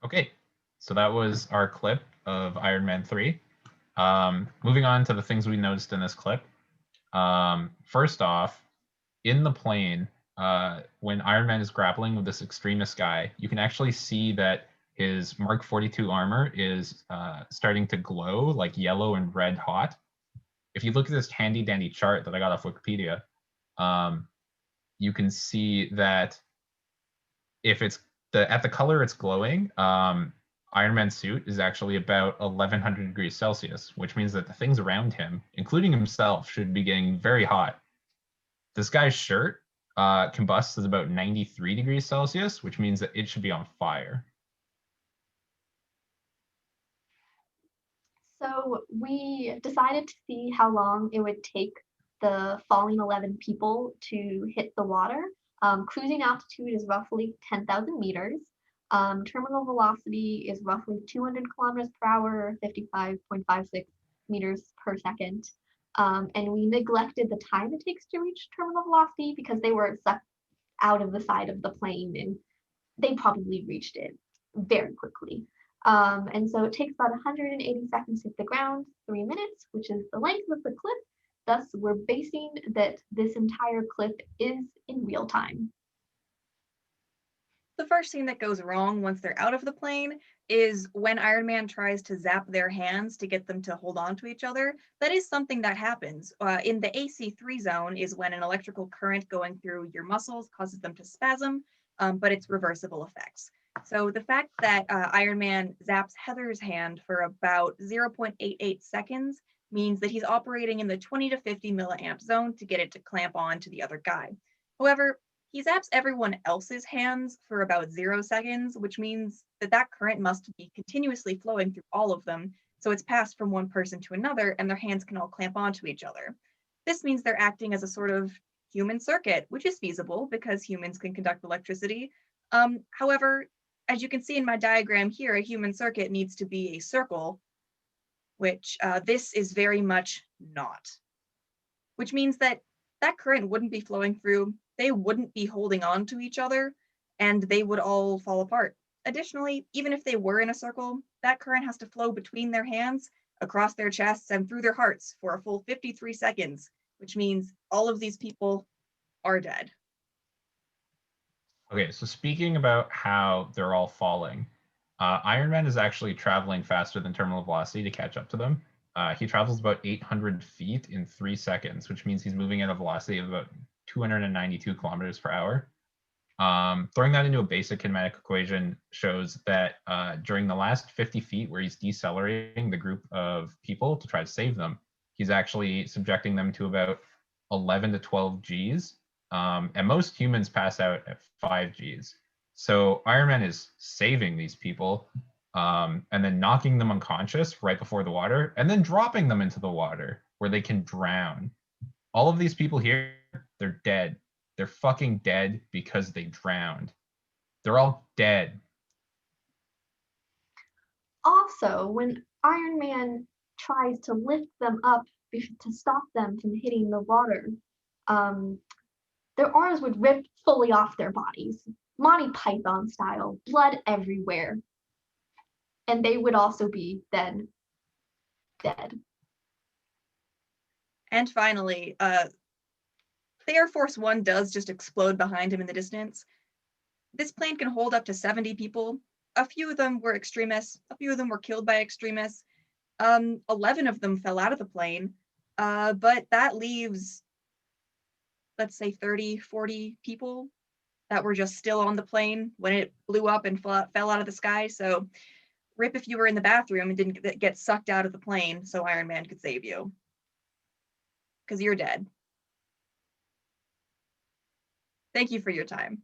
Okay, so that was our clip of Iron Man 3. Moving on to the things we noticed in this clip. First off, in the plane, when Iron Man is grappling with this extremist guy, you can actually see that his Mark 42 armor is starting to glow like yellow and red hot. If you look at this handy dandy chart that I got off Wikipedia, you can see that if it's at the color it's glowing, Iron Man's suit is actually about 1100 degrees Celsius, which means that the things around him, including himself, should be getting very hot. This guy's shirt combusts at about 93 degrees Celsius, which means that it should be on fire. So we decided to see how long it would take the falling 11 people to hit the water. Cruising altitude is roughly 10,000 meters. Terminal velocity is roughly 200 kilometers per hour, 55.56 meters per second. And we neglected the time it takes to reach terminal velocity because they were sucked out of the side of the plane and they probably reached it very quickly. And so it takes about 180 seconds to hit the ground, 3 minutes, which is the length of the clip. Thus, we're basing that this entire clip is in real time. The first thing that goes wrong once they're out of the plane is when Iron Man tries to zap their hands to get them to hold on to each other. That is something that happens. In the AC3 zone is when an electrical current going through your muscles causes them to spasm, but it's reversible effects. So the fact that Iron Man zaps Heather's hand for about 0.88 seconds means that he's operating in the 20 to 50 milliamp zone to get it to clamp on to the other guy. However, he zaps everyone else's hands for about 0 seconds, which means that that current must be continuously flowing through all of them, so it's passed from one person to another and their hands can all clamp onto each other. This means they're acting as a sort of human circuit, which is feasible because humans can conduct electricity. However, as you can see in my diagram here, a human circuit needs to be a circle, which this is very much not. Which means that that current wouldn't be flowing through, they wouldn't be holding on to each other, and they would all fall apart. Additionally, even if they were in a circle, that current has to flow between their hands, across their chests, and through their hearts for a full 53 seconds, which means all of these people are dead. Okay, so speaking about how they're all falling, Iron Man is actually traveling faster than terminal velocity to catch up to them. He travels about 800 feet in 3 seconds, which means he's moving at a velocity of about 292 kilometers per hour. Throwing that into a basic kinematic equation shows that during the last 50 feet where he's decelerating the group of people to try to save them, he's actually subjecting them to about 11 to 12 Gs. And most humans pass out at 5 Gs. So Iron Man is saving these people and then knocking them unconscious right before the water and then dropping them into the water where they can drown. All of these people here, they're dead. They're fucking dead because they drowned. They're all dead. Also, when Iron Man tries to lift them up to stop them from hitting the water, their arms would rip fully off their bodies, Monty Python style, blood everywhere. And they would also be then dead. And finally, the Air Force One does just explode behind him in the distance. This plane can hold up to 70 people. A few of them were extremists. A few of them were killed by extremists. 11 of them fell out of the plane. But that leaves, let's say 30, 40 people that were just still on the plane when it blew up and fell out of the sky. So rip if you were in the bathroom and didn't get sucked out of the plane so Iron Man could save you. Because you're dead. Thank you for your time.